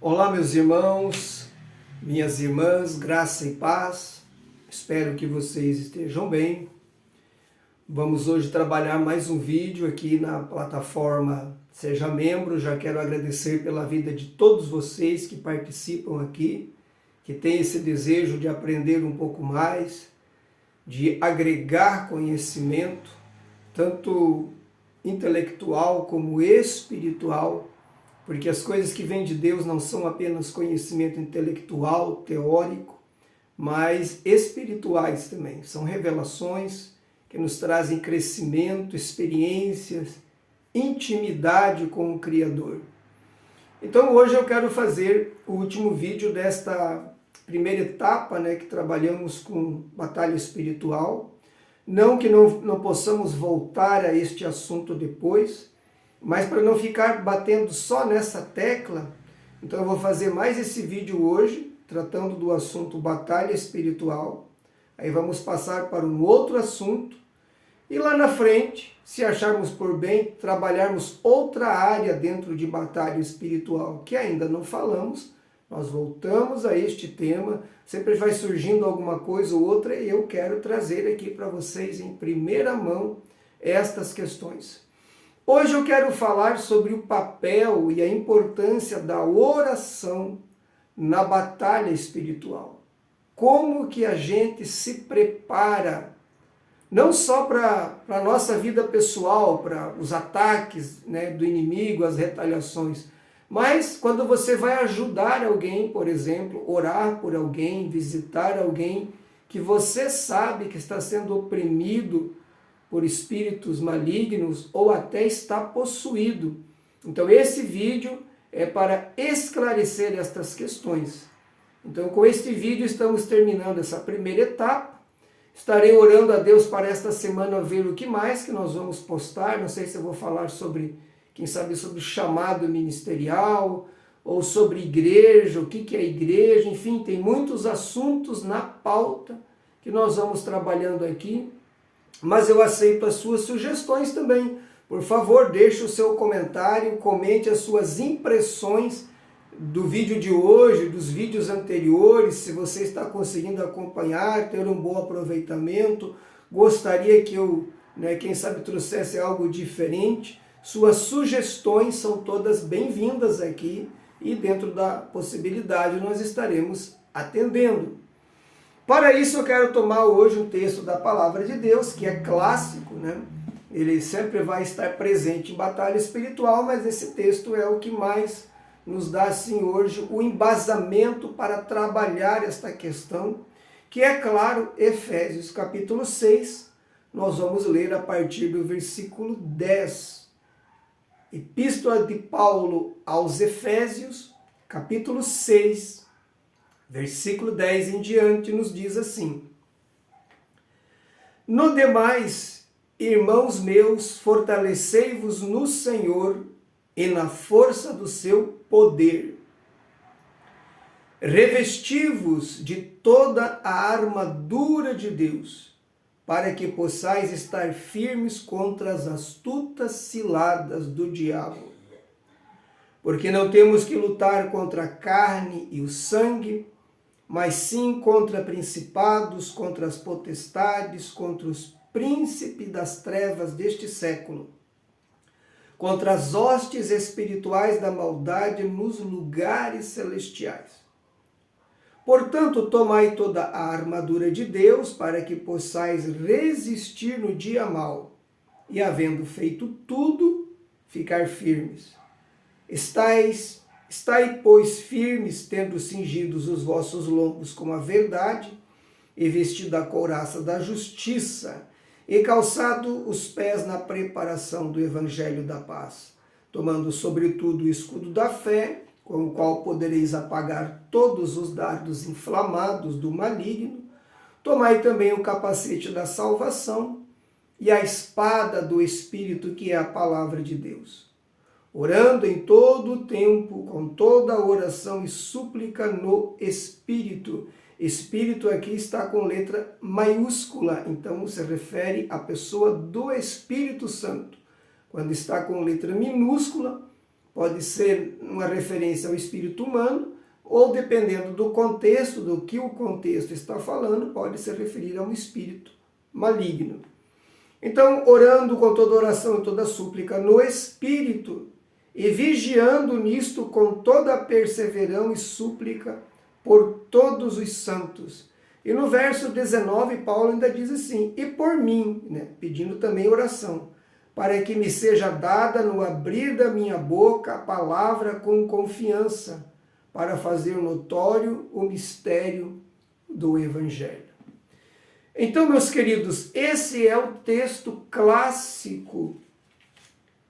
Olá, meus irmãos, minhas irmãs, graça e paz. Espero que vocês estejam bem. Vamos hoje trabalhar mais um vídeo aqui na plataforma Seja Membro. Já quero agradecer pela vida de todos vocês que participam aqui, que têm esse desejo de aprender um pouco mais, de agregar conhecimento, tanto intelectual como espiritual, porque as coisas que vêm de Deus não são apenas conhecimento intelectual, teórico, mas espirituais também. São revelações que nos trazem crescimento, experiências, intimidade com o Criador. Então hoje eu quero fazer o último vídeo desta primeira etapa, que trabalhamos com batalha espiritual. Não que não possamos voltar a este assunto depois, mas para não ficar batendo só nessa tecla, então eu vou fazer mais esse vídeo hoje, tratando do assunto batalha espiritual. Aí vamos passar para um outro assunto, e lá na frente, se acharmos por bem, trabalharmos outra área dentro de batalha espiritual, que ainda não falamos. Nós voltamos a este tema, sempre vai surgindo alguma coisa ou outra, e eu quero trazer aqui para vocês em primeira mão estas questões. Hoje eu quero falar sobre o papel e a importância da oração na batalha espiritual. Como que a gente se prepara, não só para a nossa vida pessoal, para os ataques do inimigo, as retaliações, mas quando você vai ajudar alguém, por exemplo, orar por alguém, visitar alguém que você sabe que está sendo oprimido por espíritos malignos ou até está possuído. Então esse vídeo é para esclarecer estas questões. Então com este vídeo estamos terminando essa primeira etapa. Estarei orando a Deus para esta semana ver o que mais que nós vamos postar. Não sei se eu vou falar sobre, quem sabe, sobre chamado ministerial, ou sobre igreja, o que é igreja, enfim, tem muitos assuntos na pauta que nós vamos trabalhando aqui. Mas eu aceito as suas sugestões também. Por favor, deixe o seu comentário, comente as suas impressões do vídeo de hoje, dos vídeos anteriores, se você está conseguindo acompanhar, ter um bom aproveitamento, gostaria que eu, quem sabe, trouxesse algo diferente. Suas sugestões são todas bem-vindas aqui e dentro da possibilidade nós estaremos atendendo. Para isso eu quero tomar hoje um texto da Palavra de Deus, que é clássico, Ele sempre vai estar presente em batalha espiritual, mas esse texto é o que mais nos dá, assim, hoje o embasamento para trabalhar esta questão, que é, claro, Efésios capítulo 6, nós vamos ler a partir do versículo 10. Epístola de Paulo aos Efésios, capítulo 6, versículo 10 em diante, nos diz assim: No demais, irmãos meus, fortalecei-vos no Senhor e na força do seu poder. Revesti-vos de toda a armadura de Deus, para que possais estar firmes contra as astutas ciladas do diabo. Porque não temos que lutar contra a carne e o sangue, mas sim contra principados, contra as potestades, contra os príncipes das trevas deste século, contra as hostes espirituais da maldade nos lugares celestiais. Portanto, tomai toda a armadura de Deus, para que possais resistir no dia mau, e havendo feito tudo, ficar firmes. Estai, pois, firmes, tendo cingidos os vossos lombos com a verdade, e vestido a couraça da justiça, e calçado os pés na preparação do evangelho da paz, tomando sobretudo o escudo da fé, com o qual podereis apagar todos os dardos inflamados do maligno. Tomai também o capacete da salvação e a espada do Espírito, que é a palavra de Deus, orando em todo o tempo, com toda a oração e súplica no Espírito. Espírito aqui está com letra maiúscula, então se refere à pessoa do Espírito Santo. Quando está com letra minúscula, pode ser uma referência ao espírito humano, ou dependendo do contexto, do que o contexto está falando, pode se referir a um espírito maligno. Então, orando com toda oração e toda súplica no Espírito, e vigiando nisto com toda perseverança e súplica por todos os santos. E no verso 19, Paulo ainda diz assim, e por mim, né, pedindo também oração, para que me seja dada no abrir da minha boca a palavra com confiança, para fazer notório o mistério do Evangelho. Então, meus queridos, esse é o texto clássico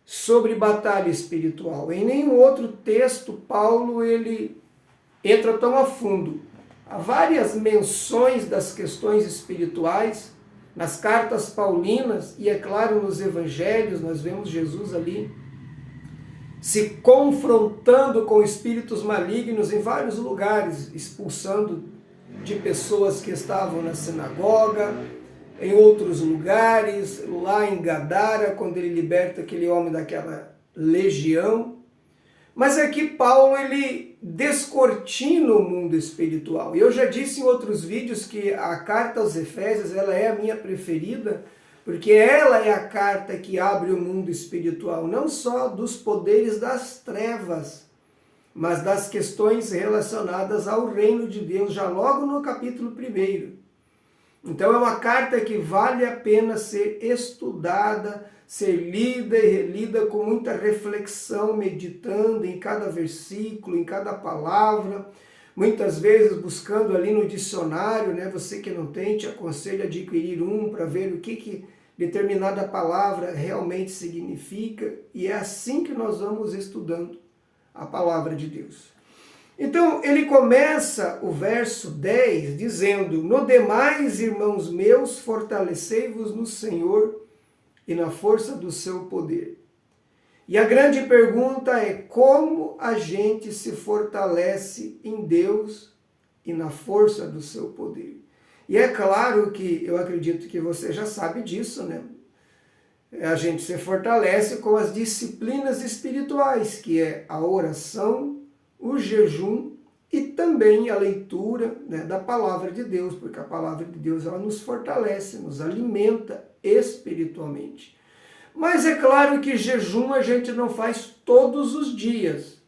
sobre batalha espiritual. Em nenhum outro texto, Paulo ele entra tão a fundo. Há várias menções das questões espirituais nas cartas paulinas e, é claro, nos evangelhos, nós vemos Jesus ali se confrontando com espíritos malignos em vários lugares, expulsando de pessoas que estavam na sinagoga, em outros lugares, lá em Gadara, quando ele liberta aquele homem daquela legião. Mas aqui Paulo, ele descortina o mundo espiritual. E eu já disse em outros vídeos que a carta aos Efésios, ela é a minha preferida, porque ela é a carta que abre o mundo espiritual, não só dos poderes das trevas, mas das questões relacionadas ao reino de Deus, já logo no capítulo 1. Então é uma carta que vale a pena ser estudada, ser lida e relida com muita reflexão, meditando em cada versículo, em cada palavra, muitas vezes buscando ali no dicionário, né? Você que não tem, te aconselho a adquirir um para ver o que determinada palavra realmente significa, e é assim que nós vamos estudando a palavra de Deus. Então, ele começa o verso 10 dizendo, no demais, irmãos meus, fortalecei-vos no Senhor e na força do seu poder. E a grande pergunta é como a gente se fortalece em Deus e na força do seu poder. E é claro que eu acredito que você já sabe disso, né? A gente se fortalece com as disciplinas espirituais, que é a oração, o jejum e também a leitura, né, da palavra de Deus, porque a palavra de Deus ela nos fortalece, nos alimenta espiritualmente. Mas é claro que jejum a gente não faz todos os dias,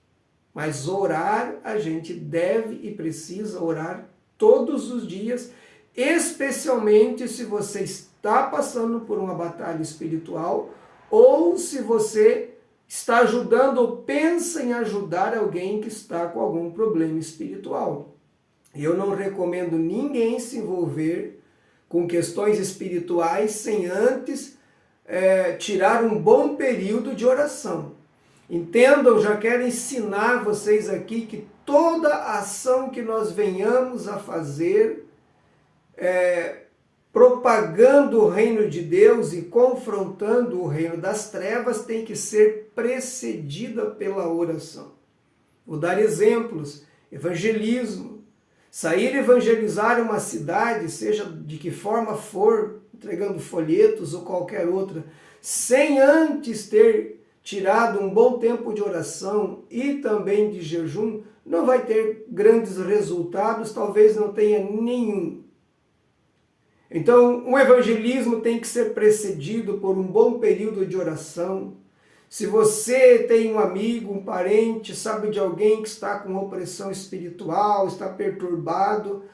mas orar a gente deve e precisa orar todos os dias, especialmente se você está passando por uma batalha espiritual ou se você está ajudando ou pensa em ajudar alguém que está com algum problema espiritual. Eu não recomendo ninguém se envolver com questões espirituais sem antes tirar um bom período de oração. Entendam, já quero ensinar vocês aqui que toda ação que nós venhamos a fazer propagando o reino de Deus e confrontando o reino das trevas tem que ser precedida pela oração. Vou dar exemplos. Evangelismo. Sair evangelizar uma cidade, seja de que forma for, entregando folhetos ou qualquer outra, sem antes ter tirado um bom tempo de oração e também de jejum, não vai ter grandes resultados, talvez não tenha nenhum. Então, o evangelismo tem que ser precedido por um bom período de oração. Se você tem um amigo, um parente, sabe de alguém que está com opressão espiritual, está perturbado,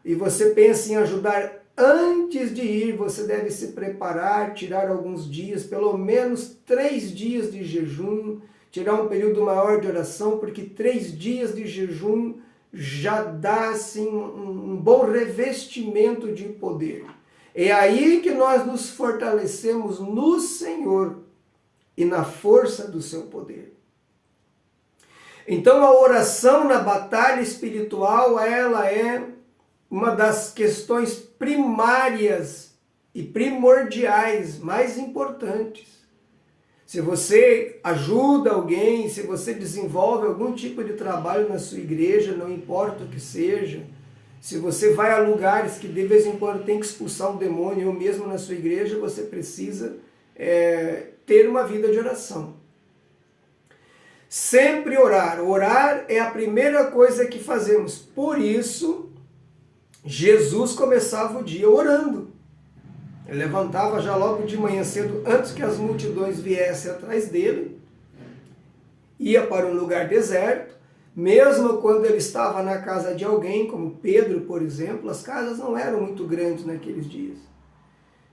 e você pensa em ajudar antes de ir, você deve se preparar, tirar alguns dias, pelo menos 3 dias de jejum, tirar um período maior de oração, porque 3 dias de jejum já dá assim, um bom revestimento de poder. É aí que nós nos fortalecemos no Senhor e na força do seu poder. Então a oração na batalha espiritual, ela é uma das questões primárias e primordiais, mais importantes. Se você ajuda alguém, se você desenvolve algum tipo de trabalho na sua igreja, não importa o que seja, se você vai a lugares que de vez em quando tem que expulsar um demônio, ou mesmo na sua igreja, você precisa ter uma vida de oração. Sempre orar. Orar é a primeira coisa que fazemos. Por isso, Jesus começava o dia orando. Ele levantava já logo de manhã cedo, antes que as multidões viessem atrás dele, ia para um lugar deserto, mesmo quando ele estava na casa de alguém, como Pedro, por exemplo, as casas não eram muito grandes naqueles dias.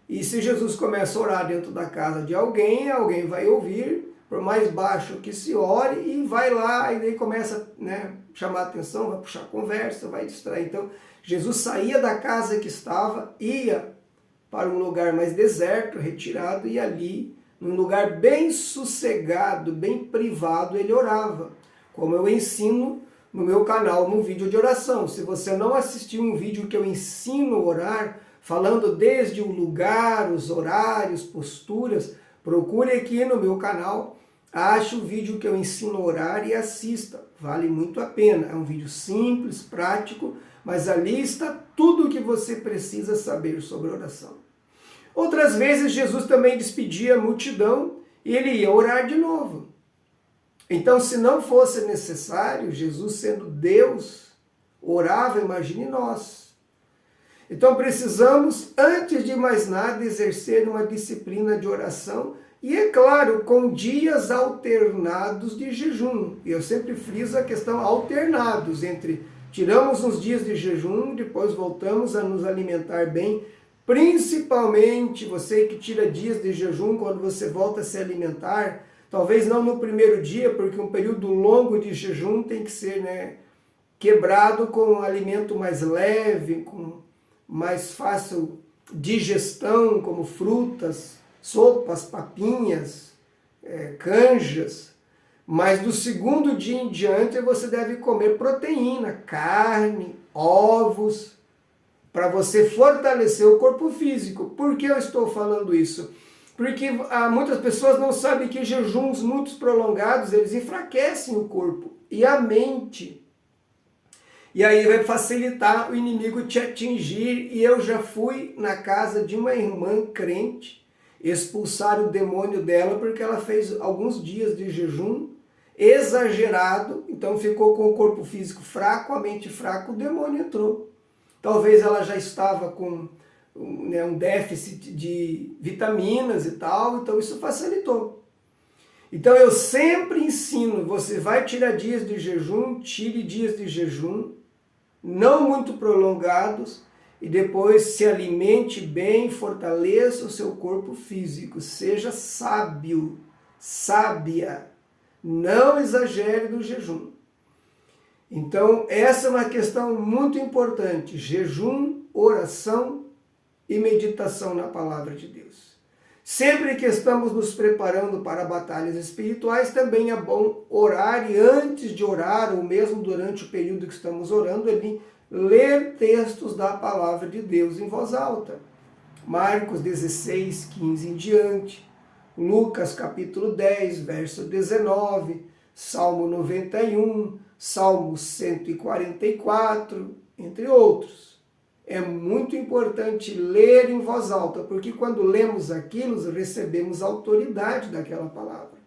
E se Jesus começa a orar dentro da casa de alguém, alguém vai ouvir, por mais baixo que se ore, e vai lá, e daí começa a chamar a atenção, vai puxar conversa, vai distrair. Então, Jesus saía da casa que estava, ia para um lugar mais deserto, retirado, e ali, num lugar bem sossegado, bem privado, ele orava, como eu ensino no meu canal, no vídeo de oração. Se você não assistiu um vídeo que eu ensino a orar, falando desde o lugar, os horários, posturas, procure aqui no meu canal, ache o vídeo que eu ensino a orar e assista. Vale muito a pena. É um vídeo simples, prático, mas ali está tudo o que você precisa saber sobre oração. Outras vezes Jesus também despedia a multidão e ele ia orar de novo. Então, se não fosse necessário, Jesus sendo Deus, orava, imagine nós. Então precisamos, antes de mais nada, exercer uma disciplina de oração e, é claro, com dias alternados de jejum. E eu sempre friso a questão alternados, entre tiramos uns dias de jejum, depois voltamos a nos alimentar bem, principalmente você que tira dias de jejum, quando você volta a se alimentar, talvez não no primeiro dia, porque um período longo de jejum tem que ser quebrado com um alimento mais leve, com mais fácil digestão, como frutas, sopas, papinhas, canjas. Mas do segundo dia em diante você deve comer proteína, carne, ovos, para você fortalecer o corpo físico. Por que eu estou falando isso? Porque muitas pessoas não sabem que jejuns muito prolongados, eles enfraquecem o corpo e a mente. E aí vai facilitar o inimigo te atingir. E eu já fui na casa de uma irmã crente expulsar o demônio dela porque ela fez alguns dias de jejum exagerado, então ficou com o corpo físico fraco, a mente fraca, o demônio entrou. Talvez ela já estava com um déficit de vitaminas e tal, então isso facilitou. Então eu sempre ensino, você vai tirar dias de jejum, tire dias de jejum, não muito prolongados, e depois se alimente bem, fortaleça o seu corpo físico, seja sábio, sábia, não exagere no jejum. Então essa é uma questão muito importante, jejum, oração e meditação na palavra de Deus. Sempre que estamos nos preparando para batalhas espirituais, também é bom orar, e antes de orar, ou mesmo durante o período que estamos orando, ler textos da palavra de Deus em voz alta. Marcos 16, 15 em diante, Lucas capítulo 10, verso 19, Salmo 91, Salmo 144, entre outros. É muito importante ler em voz alta, porque quando lemos aquilo, recebemos autoridade daquela palavra.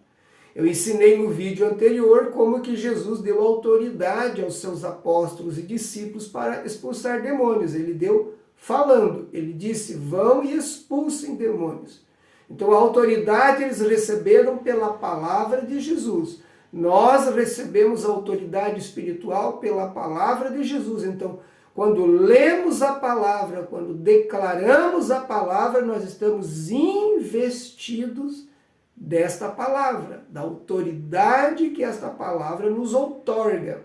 Eu ensinei no vídeo anterior como que Jesus deu autoridade aos seus apóstolos e discípulos para expulsar demônios. Ele deu falando, ele disse, vão e expulsem demônios. Então a autoridade eles receberam pela palavra de Jesus. Nós recebemos a autoridade espiritual pela palavra de Jesus. Então, quando lemos a palavra, quando declaramos a palavra, nós estamos investidos desta palavra, da autoridade que esta palavra nos outorga.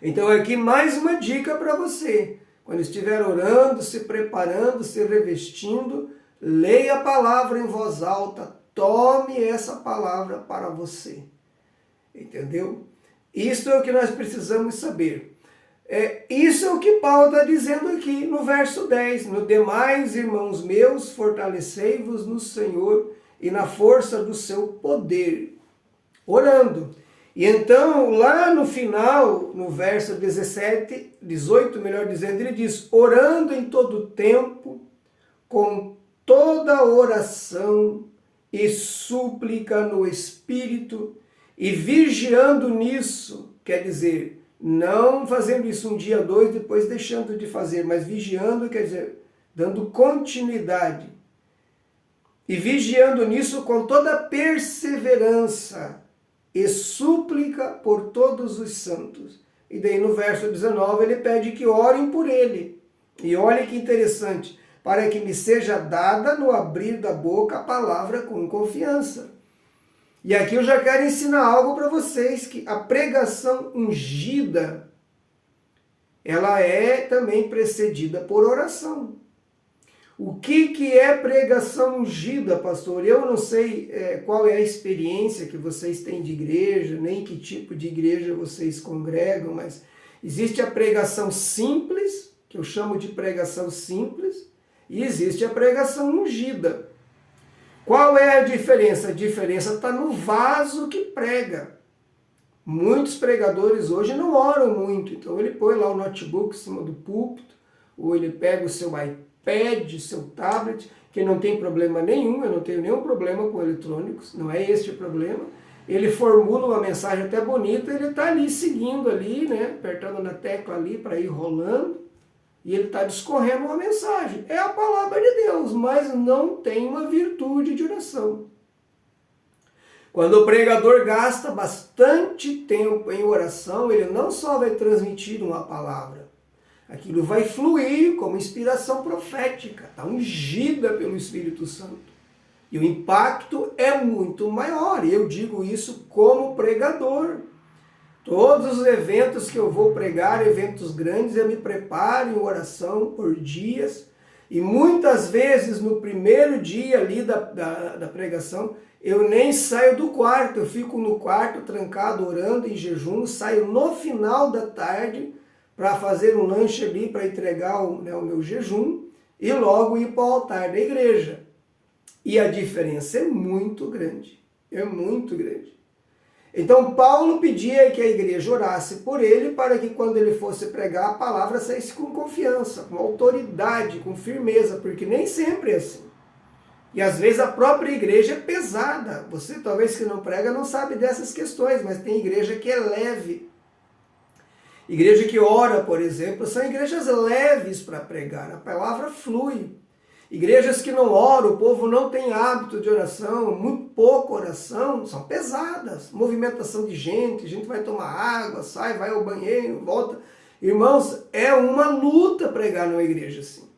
Então aqui mais uma dica para você. Quando estiver orando, se preparando, se revestindo, leia a palavra em voz alta, tome essa palavra para você. Entendeu? Isso é o que nós precisamos saber. Isso é o que Paulo está dizendo aqui no verso 10. No demais, irmãos meus, fortalecei-vos no Senhor e na força do seu poder. Orando. E então, lá no final, no verso 18, melhor dizendo, ele diz, orando em todo tempo, com toda oração e súplica no Espírito, E vigiando nisso, quer dizer, não fazendo isso um dia, dois, depois deixando de fazer, mas vigiando, quer dizer, dando continuidade. E vigiando nisso com toda perseverança e súplica por todos os santos. E daí no verso 19 ele pede que orem por ele. E olha que interessante, para que me seja dada no abrir da boca a palavra com confiança. E aqui eu já quero ensinar algo para vocês, que a pregação ungida, ela é também precedida por oração. O que é pregação ungida, pastor? Eu não sei qual é a experiência que vocês têm de igreja, nem que tipo de igreja vocês congregam, mas existe a pregação simples, que eu chamo de pregação simples, e existe a pregação ungida. Qual é a diferença? A diferença está no vaso que prega. Muitos pregadores hoje não oram muito, então ele põe lá o notebook em cima do púlpito, ou ele pega o seu iPad, seu tablet, que não tem problema nenhum, eu não tenho nenhum problema com eletrônicos, não é este o problema. Ele formula uma mensagem até bonita, ele está ali seguindo ali, né, apertando na tecla ali para ir rolando, e ele está discorrendo uma mensagem. É a palavra de Deus, mas não tem uma virtude de oração. Quando o pregador gasta bastante tempo em oração, ele não só vai transmitir uma palavra, aquilo vai fluir como inspiração profética, está ungida pelo Espírito Santo. E o impacto é muito maior, e eu digo isso como pregador. Todos os eventos que eu vou pregar, eventos grandes, eu me preparo em oração por dias. E muitas vezes no primeiro dia ali da pregação, eu nem saio do quarto, eu fico no quarto trancado, orando em jejum, saio no final da tarde para fazer um lanche ali, para entregar o meu jejum e logo ir para o altar da igreja. E a diferença é muito grande, é muito grande. Então Paulo pedia que a igreja orasse por ele para que quando ele fosse pregar a palavra saísse com confiança, com autoridade, com firmeza, porque nem sempre é assim. E às vezes a própria igreja é pesada. Você talvez que não prega não sabe dessas questões, mas tem igreja que é leve. Igreja que ora, por exemplo, são igrejas leves para pregar, a palavra flui. Igrejas que não oram, o povo não tem hábito de oração, muito pouca oração, são pesadas. Movimentação de gente, gente vai tomar água, sai, vai ao banheiro, volta. Irmãos, é uma luta pregar numa igreja assim.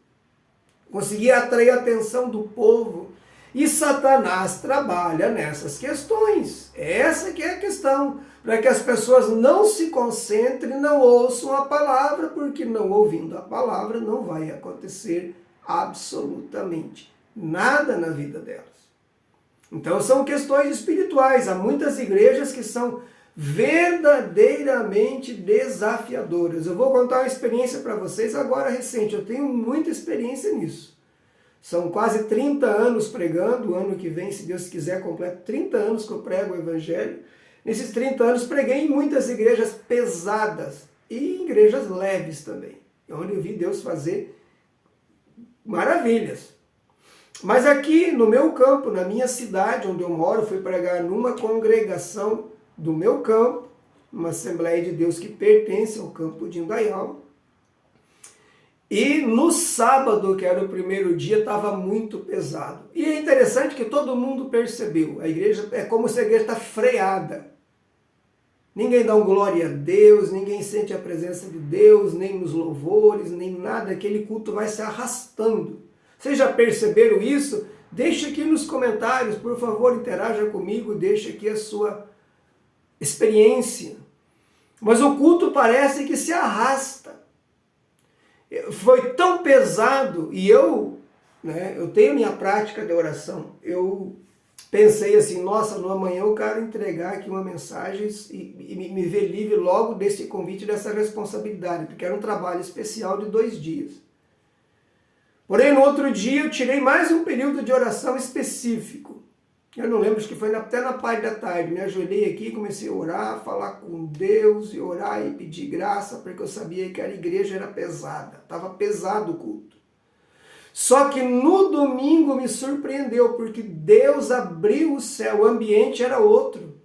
Conseguir atrair a atenção do povo. E Satanás trabalha nessas questões. Essa que é a questão. Para que as pessoas não se concentrem, não ouçam a palavra, porque não ouvindo a palavra não vai acontecer absolutamente nada na vida delas. Então são questões espirituais. Há muitas igrejas que são verdadeiramente desafiadoras. Eu vou contar uma experiência para vocês agora recente. Eu tenho muita experiência nisso. São quase 30 anos pregando. O ano que vem, se Deus quiser, completo 30 anos que eu prego o Evangelho. Nesses 30 anos preguei em muitas igrejas pesadas e em igrejas leves também, onde eu vi Deus fazer maravilhas. Mas aqui no meu campo, na minha cidade onde eu moro, fui pregar numa congregação do meu campo, uma Assembleia de Deus que pertence ao campo de Indaial. E no sábado, que era o primeiro dia, estava muito pesado. E é interessante que todo mundo percebeu. A igreja é como se a igreja está freada. Ninguém dá um glória a Deus, ninguém sente a presença de Deus, nem nos louvores, nem nada. Aquele culto vai se arrastando. Vocês já perceberam isso? Deixe aqui nos comentários, por favor, interaja comigo, deixe aqui a sua experiência. Mas o culto parece que se arrasta. Foi tão pesado, e eu tenho minha prática de oração. Eu pensei assim, nossa, no amanhã eu quero entregar aqui uma mensagem e me ver livre logo desse convite, dessa responsabilidade, porque era um trabalho especial de 2 dias. Porém, no outro dia eu tirei mais um período de oração específico. Eu não lembro, acho que foi até na parte da tarde. Me ajoelhei aqui, comecei a orar, falar com Deus, e orar e pedir graça, porque eu sabia que a igreja era pesada. Estava pesado o culto. Só que no domingo me surpreendeu, porque Deus abriu o céu, o ambiente era outro.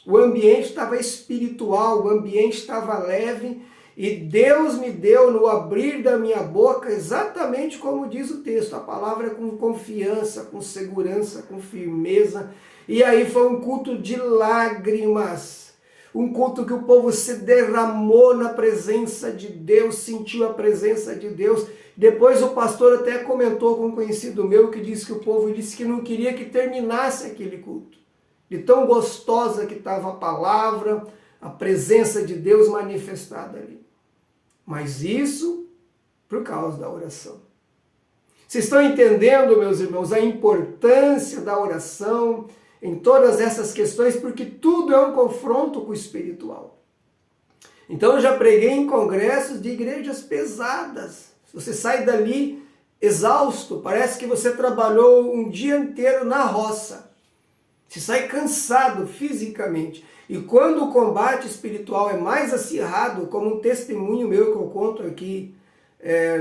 o ambiente estava espiritual, o ambiente estava leve, e Deus me deu no abrir da minha boca, exatamente como diz o texto, a palavra com confiança, com segurança, com firmeza. E aí foi um culto de lágrimas, um culto que o povo se derramou na presença de Deus, sentiu a presença de Deus. Depois o pastor até comentou com um conhecido meu que disse que o povo disse que não queria que terminasse aquele culto, de tão gostosa que estava a palavra, a presença de Deus manifestada ali. Mas isso por causa da oração. Vocês estão entendendo, meus irmãos, a importância da oração em todas essas questões, porque tudo é um confronto com o espiritual. Então eu já preguei em congressos de igrejas pesadas. Você sai dali exausto, parece que você trabalhou um dia inteiro na roça. Você sai cansado fisicamente. E quando o combate espiritual é mais acirrado, como um testemunho meu que eu conto aqui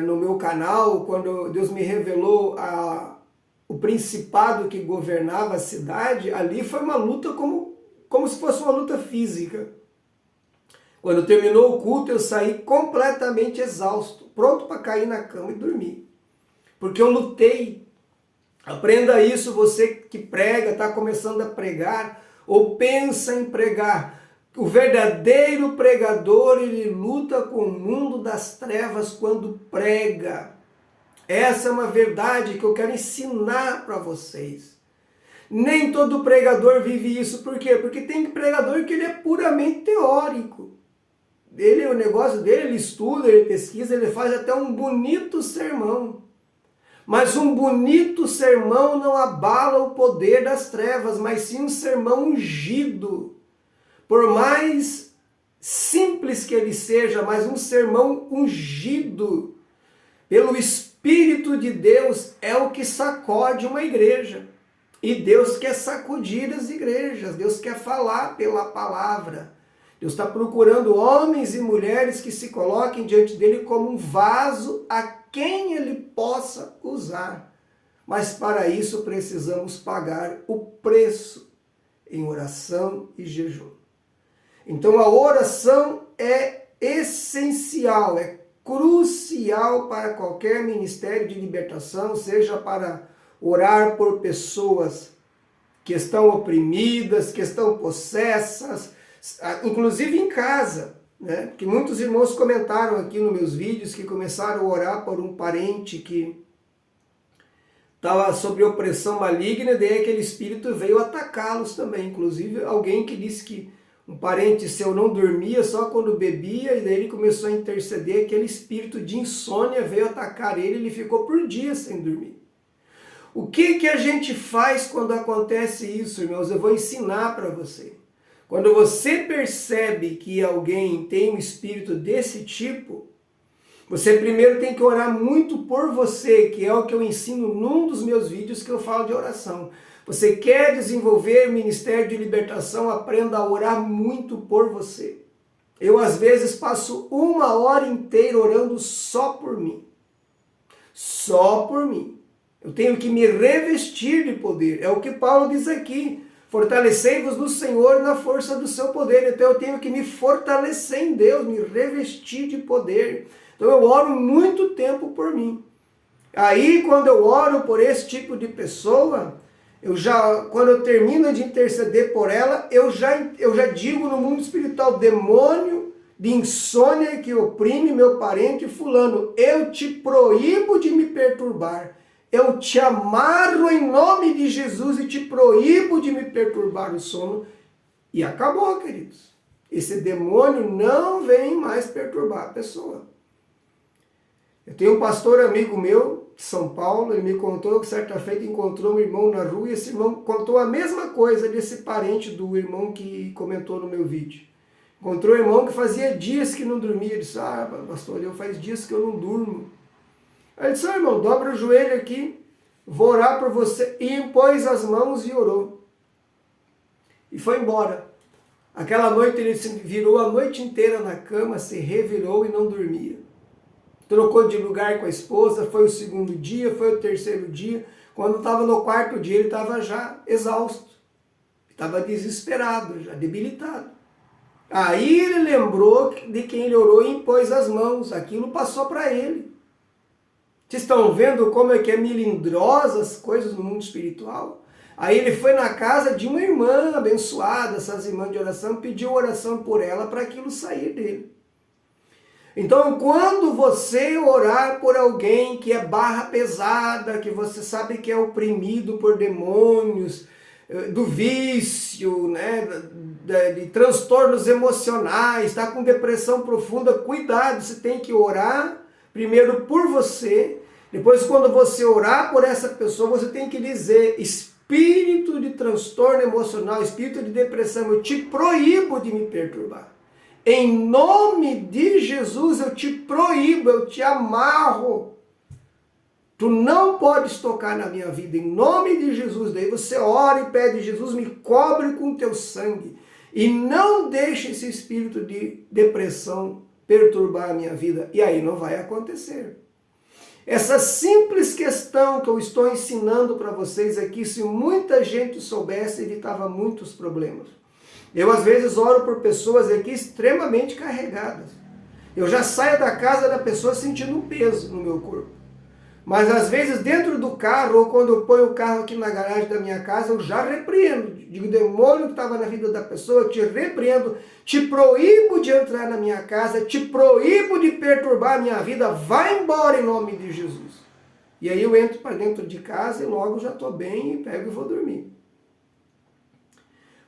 no meu canal, quando Deus me revelou o principado que governava a cidade, ali foi uma luta como se fosse uma luta física. Quando terminou o culto, eu saí completamente exausto, pronto para cair na cama e dormir. Porque eu lutei. Aprenda isso, você que prega, está começando a pregar, ou pensa em pregar. O verdadeiro pregador, ele luta com o mundo das trevas quando prega. Essa é uma verdade que eu quero ensinar para vocês. Nem todo pregador vive isso. Por quê? Porque tem pregador que ele é puramente teórico. O negócio dele, ele estuda, ele pesquisa, ele faz até um bonito sermão. Mas um bonito sermão não abala o poder das trevas, mas sim um sermão ungido. Por mais simples que ele seja, mas um sermão ungido pelo Espírito de Deus é o que sacode uma igreja. E Deus quer sacudir as igrejas, Deus quer falar pela palavra. Deus está procurando homens e mulheres que se coloquem diante dele como um vaso a quem ele possa usar. Mas para isso precisamos pagar o preço em oração e jejum. Então a oração é essencial, é crucial para qualquer ministério de libertação, seja para orar por pessoas que estão oprimidas, que estão possessas, inclusive em casa, né? Porque muitos irmãos comentaram aqui nos meus vídeos que começaram a orar por um parente que estava sob opressão maligna, e daí aquele espírito veio atacá-los também. Inclusive alguém que disse que um parente seu não dormia só quando bebia, e daí ele começou a interceder, aquele espírito de insônia veio atacar ele, ele ficou por dias sem dormir. O que a gente faz quando acontece isso, irmãos? Eu vou ensinar para você. Quando você percebe que alguém tem um espírito desse tipo, você primeiro tem que orar muito por você, que é o que eu ensino num dos meus vídeos que eu falo de oração. Você quer desenvolver o ministério de libertação, aprenda a orar muito por você. Eu às vezes passo 1 hora inteira orando só por mim. Só por mim. Eu tenho que me revestir de poder. É o que Paulo diz aqui. Fortalecei-vos no Senhor na força do seu poder. Então eu tenho que me fortalecer em Deus, me revestir de poder. Então eu oro muito tempo por mim. Aí quando eu oro por esse tipo de pessoa, quando eu termino de interceder por ela, eu já digo no mundo espiritual: demônio de insônia que oprime meu parente fulano, eu te proíbo de me perturbar. Eu te amarro em nome de Jesus e te proíbo de me perturbar o sono. E acabou, queridos. Esse demônio não vem mais perturbar a pessoa. Eu tenho um pastor amigo meu de São Paulo, ele me contou que certa feita encontrou um irmão na rua, e esse irmão contou a mesma coisa desse parente do irmão que comentou no meu vídeo. Encontrou um irmão que fazia dias que não dormia. Ele disse: pastor, faz dias que eu não durmo. Aí ele disse: irmão, dobra o joelho aqui, vou orar por você. E impôs as mãos e orou. E foi embora. Aquela noite ele se virou a noite inteira na cama, se revirou e não dormia. Trocou de lugar com a esposa, foi o 2º dia, foi o 3º dia. Quando estava no 4º dia, ele estava já exausto. estava desesperado, já debilitado. Aí ele lembrou de quem ele orou e impôs as mãos. Aquilo passou para ele. Vocês estão vendo como é que é melindrosa as coisas no mundo espiritual? Aí ele foi na casa de uma irmã abençoada, essas irmãs de oração, pediu oração por ela para aquilo sair dele. Então, quando você orar por alguém que é barra pesada, que você sabe que é oprimido por demônios, do vício, né, de transtornos emocionais, está com depressão profunda, cuidado, você tem que orar primeiro por você, depois quando você orar por essa pessoa, você tem que dizer: espírito de transtorno emocional, espírito de depressão, eu te proíbo de me perturbar. Em nome de Jesus eu te proíbo, eu te amarro. Tu não podes tocar na minha vida, em nome de Jesus. Daí você ora e pede: Jesus, me cobre com teu sangue. E não deixe esse espírito de depressão perturbar a minha vida. E aí não vai acontecer. Essa simples questão que eu estou ensinando para vocês aqui, se muita gente soubesse, evitava muitos problemas. Eu às vezes oro por pessoas aqui extremamente carregadas. Eu já saio da casa da pessoa sentindo um peso no meu corpo. Mas às vezes dentro do carro, ou quando eu ponho o carro aqui na garagem da minha casa, eu já repreendo. Digo: demônio que estava na vida da pessoa, eu te repreendo, te proíbo de entrar na minha casa, te proíbo de perturbar a minha vida, vai embora em nome de Jesus. E aí eu entro para dentro de casa e logo já estou bem e pego e vou dormir.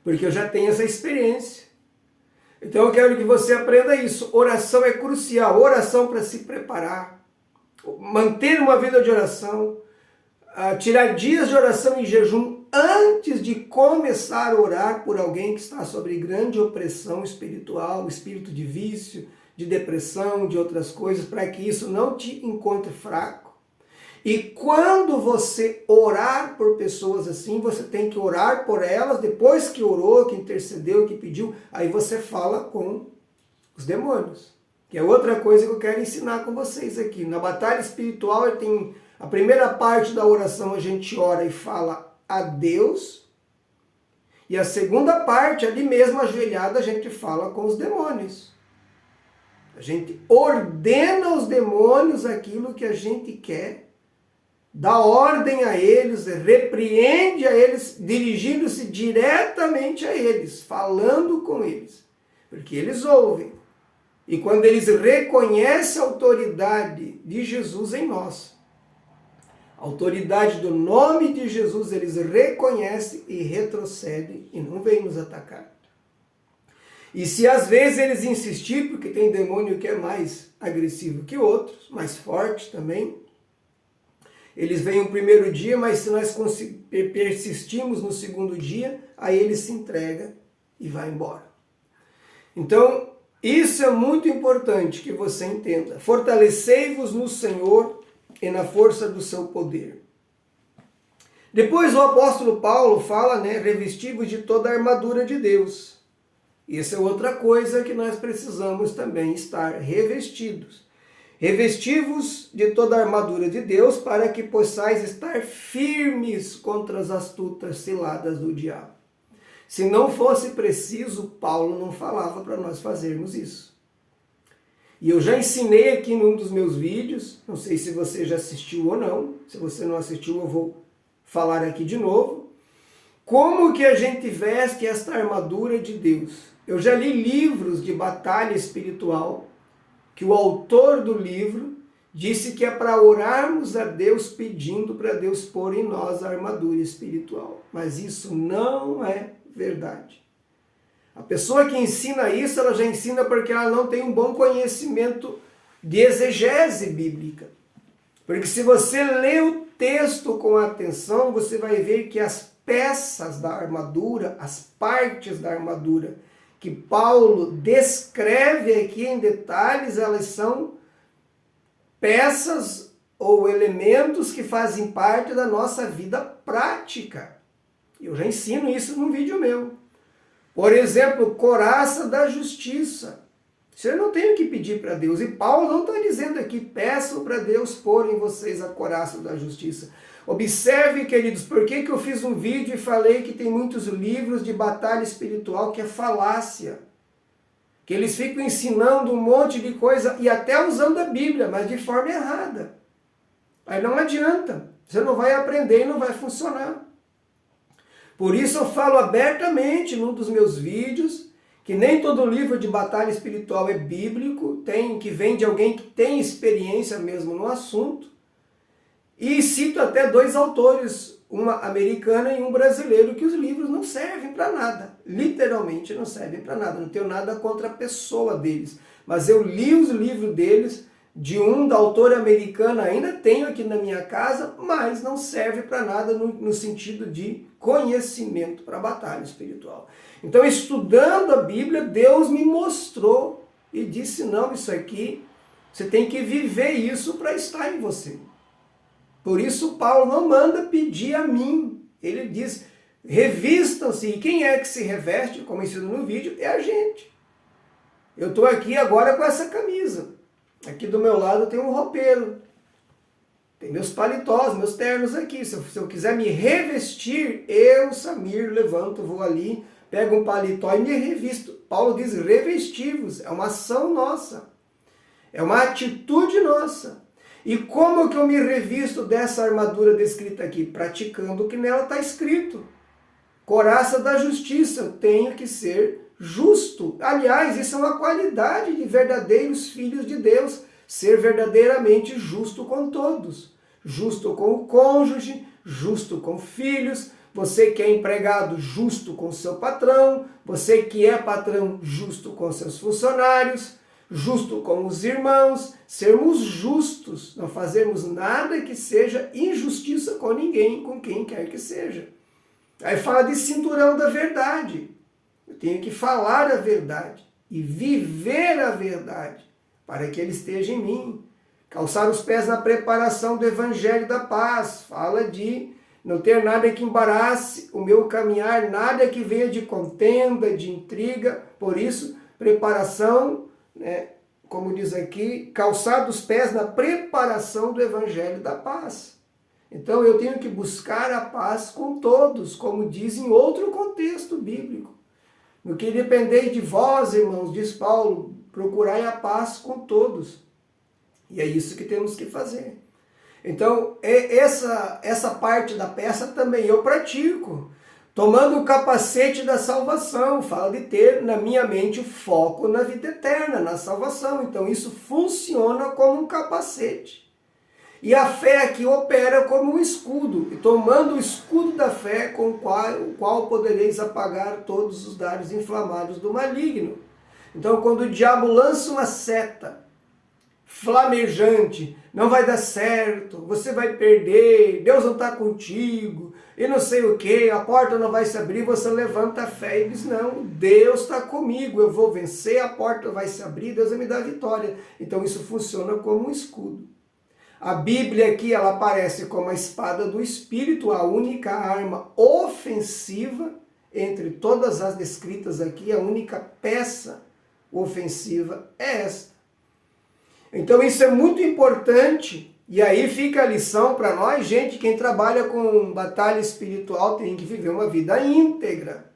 Porque eu já tenho essa experiência. Então eu quero que você aprenda isso. Oração é crucial, oração para se preparar. Manter uma vida de oração, tirar dias de oração em jejum antes de começar a orar por alguém que está sobre grande opressão espiritual, espírito de vício, de depressão, de outras coisas, para que isso não te encontre fraco. E quando você orar por pessoas assim, você tem que orar por elas, depois que orou, que intercedeu, que pediu, aí você fala com os demônios. Que é outra coisa que eu quero ensinar com vocês aqui. Na batalha espiritual, tem a primeira parte da oração, a gente ora e fala a Deus. E a segunda parte, ali mesmo ajoelhada, a gente fala com os demônios. A gente ordena aos demônios aquilo que a gente quer, dá ordem a eles, repreende a eles, dirigindo-se diretamente a eles, falando com eles. Porque eles ouvem. E quando eles reconhecem a autoridade de Jesus em nós, a autoridade do nome de Jesus, eles reconhecem e retrocedem e não vêm nos atacar. E se às vezes eles insistirem, porque tem demônio que é mais agressivo que outros, mais forte também, eles vêm o primeiro dia, mas se nós persistimos no segundo dia, aí ele se entrega e vai embora. Então, isso é muito importante que você entenda. Fortalecei-vos no Senhor e na força do seu poder. Depois o apóstolo Paulo fala, revesti-vos de toda a armadura de Deus. Isso é outra coisa que nós precisamos também estar revestidos. Revesti-vos de toda a armadura de Deus para que possais estar firmes contra as astutas ciladas do diabo. Se não fosse preciso, Paulo não falava para nós fazermos isso. E eu já ensinei aqui num dos meus vídeos, não sei se você já assistiu ou não, se você não assistiu eu vou falar aqui de novo, como que a gente veste esta armadura de Deus. Eu já li livros de batalha espiritual, que o autor do livro disse que é para orarmos a Deus pedindo para Deus pôr em nós a armadura espiritual. Mas isso não é verdade. A pessoa que ensina isso, ela já ensina porque ela não tem um bom conhecimento de exegese bíblica. Porque se você lê o texto com atenção, você vai ver que as peças da armadura, as partes da armadura que Paulo descreve aqui em detalhes, elas são peças ou elementos que fazem parte da nossa vida prática. Eu já ensino isso num vídeo meu. Por exemplo, coraça da justiça. Isso eu não tenho que pedir para Deus. E Paulo não está dizendo aqui, peçam para Deus pôr em vocês a couraça da justiça. Observe, queridos, por que eu fiz um vídeo e falei que tem muitos livros de batalha espiritual que é falácia. Que eles ficam ensinando um monte de coisa e até usando a Bíblia, mas de forma errada. Aí não adianta. Você não vai aprender e não vai funcionar. Por isso eu falo abertamente num dos meus vídeos que nem todo livro de batalha espiritual é bíblico, que vem de alguém que tem experiência mesmo no assunto. E cito até 2 autores, uma americana e um brasileiro, que os livros não servem para nada. Literalmente não servem para nada. Não tenho nada contra a pessoa deles. Mas eu li os livros deles, da autora americana, ainda tenho aqui na minha casa, mas não serve para nada no sentido de conhecimento para a batalha espiritual. Então, estudando a Bíblia, Deus me mostrou e disse, não, isso aqui, você tem que viver isso para estar em você. Por isso, Paulo não manda pedir a mim. Ele diz, revistam-se. E quem é que se reveste, como ensino no vídeo, é a gente. Eu estou aqui agora com essa camisa. Aqui do meu lado tem um roupeiro. Tem meus paletós, meus ternos aqui. Se eu quiser me revestir, eu, Samir, levanto, vou ali, pego um paletó e me revisto. Paulo diz, revestivos. É uma ação nossa. É uma atitude nossa. E como que eu me revisto dessa armadura descrita aqui? Praticando o que nela está escrito. Couraça da justiça. Eu tenho que ser justo. Aliás, isso é uma qualidade de verdadeiros filhos de Deus. Ser verdadeiramente justo com todos. Justo com o cônjuge, justo com filhos. Você que é empregado, justo com seu patrão. Você que é patrão, justo com seus funcionários. Justo com os irmãos, sermos justos, não fazermos nada que seja injustiça com ninguém, com quem quer que seja. Aí fala de cinturão da verdade. Eu tenho que falar a verdade e viver a verdade para que ele esteja em mim. Calçar os pés na preparação do evangelho da paz. Fala de não ter nada que embarace o meu caminhar, nada que venha de contenda, de intriga. Por isso, preparação, como diz aqui, calçar os pés na preparação do evangelho da paz. Então eu tenho que buscar a paz com todos, como diz em outro contexto bíblico. No que depender de vós, irmãos, diz Paulo, procurai a paz com todos. E é isso que temos que fazer. Então, essa parte da peça também eu pratico. Tomando o capacete da salvação, fala de ter na minha mente o foco na vida eterna, na salvação. Então isso funciona como um capacete. E a fé aqui opera como um escudo. E tomando o escudo da fé, com o qual podereis apagar todos os dardos inflamados do maligno. Então quando o diabo lança uma seta flamejante, não vai dar certo, você vai perder, Deus não está contigo, e não sei o que, a porta não vai se abrir, você levanta a fé e diz, não, Deus está comigo, eu vou vencer, a porta vai se abrir, Deus vai me dar vitória. Então isso funciona como um escudo. A Bíblia aqui, ela aparece como a espada do Espírito, a única arma ofensiva, entre todas as descritas aqui, a única peça ofensiva é esta. Então isso é muito importante, e aí fica a lição para nós, gente, quem trabalha com batalha espiritual tem que viver uma vida íntegra.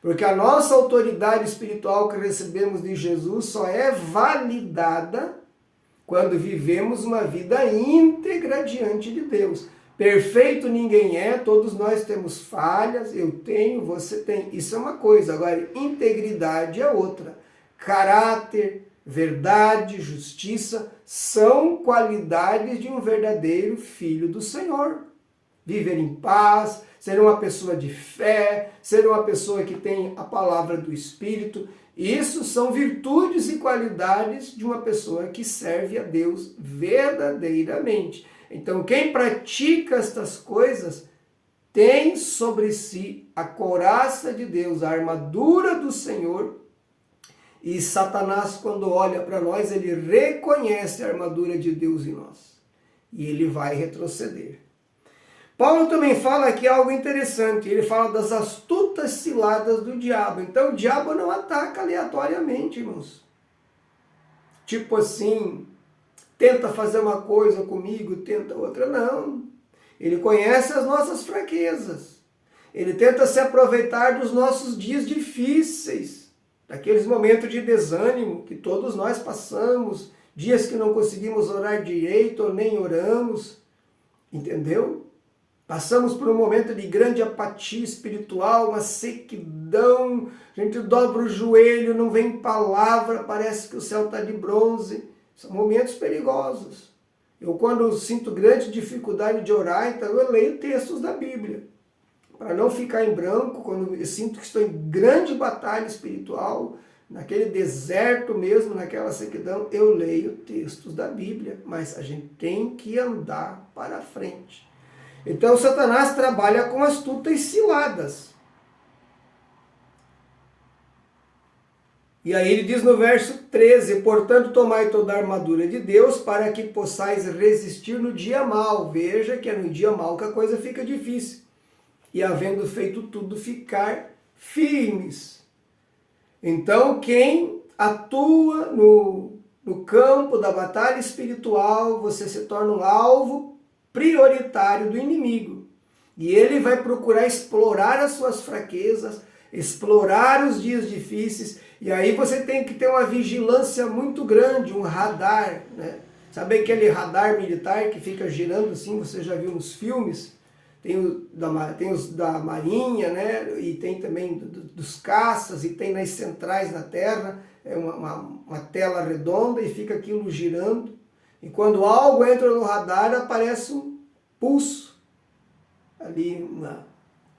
Porque a nossa autoridade espiritual que recebemos de Jesus só é validada quando vivemos uma vida íntegra diante de Deus. Perfeito ninguém é, todos nós temos falhas, eu tenho, você tem. Isso é uma coisa, agora integridade é outra. Caráter, verdade, justiça, são qualidades de um verdadeiro filho do Senhor. Viver em paz, ser uma pessoa de fé, ser uma pessoa que tem a palavra do Espírito. Isso são virtudes e qualidades de uma pessoa que serve a Deus verdadeiramente. Então, quem pratica estas coisas tem sobre si a couraça de Deus, a armadura do Senhor. E Satanás, quando olha para nós, ele reconhece a armadura de Deus em nós. E ele vai retroceder. Paulo também fala aqui algo interessante. Ele fala das astutas ciladas do diabo. Então o diabo não ataca aleatoriamente, irmãos. tipo assim, tenta fazer uma coisa comigo, tenta outra. Não. Ele conhece as nossas fraquezas. Ele tenta se aproveitar dos nossos dias difíceis, daqueles momentos de desânimo que todos nós passamos, dias que não conseguimos orar direito ou nem oramos, entendeu? Passamos por um momento de grande apatia espiritual, uma sequidão, a gente dobra o joelho, não vem palavra, parece que o céu está de bronze. São momentos perigosos. Eu, quando sinto grande dificuldade de orar, então eu leio textos da Bíblia. Para não ficar em branco, quando eu sinto que estou em grande batalha espiritual, naquele deserto mesmo, naquela sequidão, eu leio textos da Bíblia. Mas a gente tem que andar para frente. Então Satanás trabalha com astutas ciladas. E aí ele diz no verso 13, portanto tomai toda a armadura de Deus para que possais resistir no dia mau. Veja que é no dia mau que a coisa fica difícil. E havendo feito tudo, ficar firmes. Então quem atua no campo da batalha espiritual, você se torna um alvo prioritário do inimigo. E ele vai procurar explorar as suas fraquezas, explorar os dias difíceis, e aí você tem que ter uma vigilância muito grande, um radar, né? Sabe aquele radar militar que fica girando assim, você já viu nos filmes? Tem os da Marinha, né? E tem também dos caças, e tem nas centrais na Terra, é uma tela redonda e fica aquilo girando. E quando algo entra no radar, aparece um pulso, ali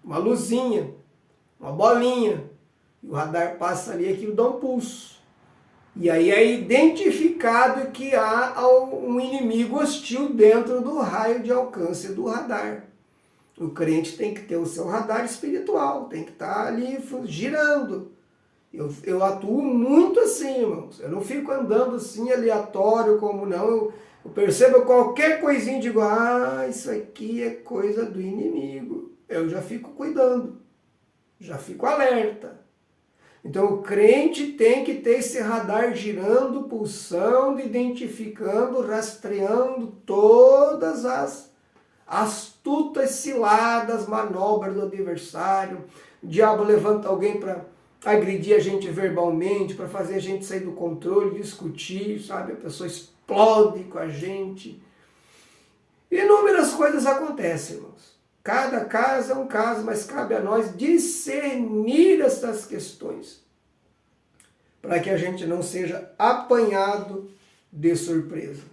uma luzinha, uma bolinha. E o radar passa ali, aquilo dá um pulso. E aí é identificado que há um inimigo hostil dentro do raio de alcance do radar. O crente tem que ter o seu radar espiritual, tem que estar ali girando. Eu atuo muito assim, irmãos. Eu não fico andando assim aleatório como não. Eu percebo qualquer coisinha e digo, isso aqui é coisa do inimigo. Eu já fico cuidando, já fico alerta. Então o crente tem que ter esse radar girando, pulsando, identificando, rastreando todas as astutas ciladas, manobras do adversário. O diabo levanta alguém para agredir a gente verbalmente, para fazer a gente sair do controle, discutir, sabe? A pessoa explode com a gente. Inúmeras coisas acontecem, irmãos. Cada caso é um caso, mas cabe a nós discernir essas questões, para que a gente não seja apanhado de surpresa.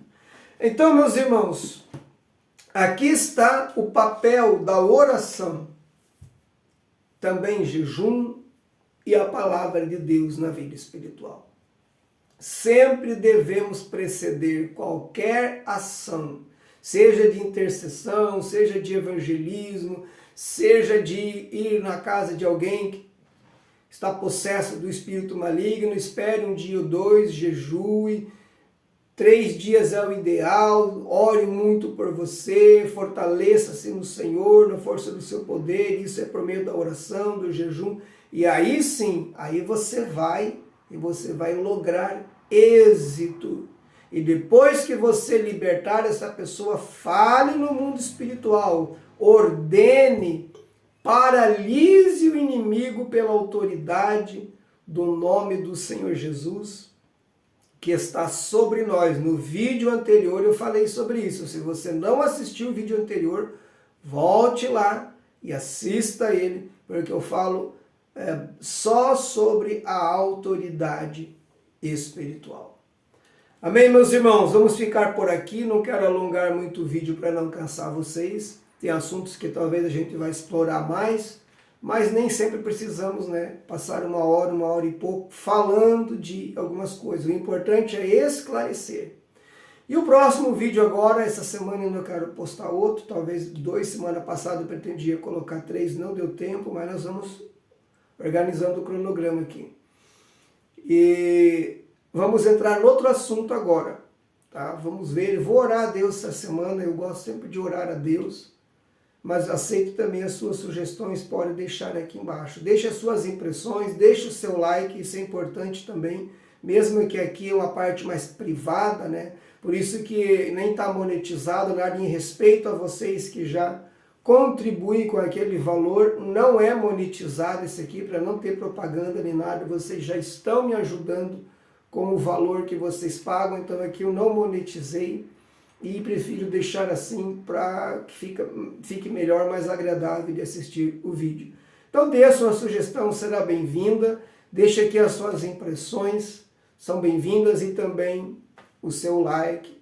Então, meus irmãos, aqui está o papel da oração, também jejum e a palavra de Deus na vida espiritual. Sempre devemos preceder qualquer ação, seja de intercessão, seja de evangelismo, seja de ir na casa de alguém que está possesso do espírito maligno, espere um dia ou dois, jejue, 3 dias é o ideal, ore muito por você, fortaleça-se no Senhor, na força do seu poder, isso é por meio da oração, do jejum, e aí sim, aí você vai lograr êxito. E depois que você libertar essa pessoa, fale no mundo espiritual, ordene, paralise o inimigo pela autoridade do nome do Senhor Jesus, que está sobre nós. No vídeo anterior eu falei sobre isso. Se você não assistiu o vídeo anterior, volte lá e assista ele, porque eu falo só sobre a autoridade espiritual. Amém, meus irmãos? Vamos ficar por aqui. Não quero alongar muito o vídeo para não cansar vocês. Tem assuntos que talvez a gente vai explorar mais, mas nem sempre precisamos, passar uma hora e pouco falando de algumas coisas. O importante é esclarecer. E o próximo vídeo agora, essa semana ainda eu quero postar outro, talvez 2 semana passada eu pretendia colocar 3, não deu tempo, mas nós vamos organizando o cronograma aqui. E vamos entrar em outro assunto agora, tá? Vamos ver, eu vou orar a Deus essa semana, eu gosto sempre de orar a Deus, mas aceito também as suas sugestões, pode deixar aqui embaixo. Deixe as suas impressões, deixe o seu like, isso é importante também, mesmo que aqui é uma parte mais privada, né? Por isso que nem está monetizado, nada em respeito a vocês que já contribuem com aquele valor, não é monetizado esse aqui, para não ter propaganda nem nada, vocês já estão me ajudando com o valor que vocês pagam, então aqui eu não monetizei e prefiro deixar assim para que fique melhor, mais agradável de assistir o vídeo. Então dê a sua sugestão, será bem-vinda, deixe aqui as suas impressões, são bem-vindas, e também o seu like,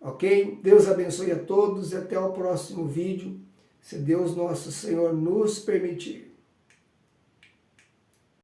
ok? Deus abençoe a todos e até o próximo vídeo, se Deus nosso Senhor nos permitir.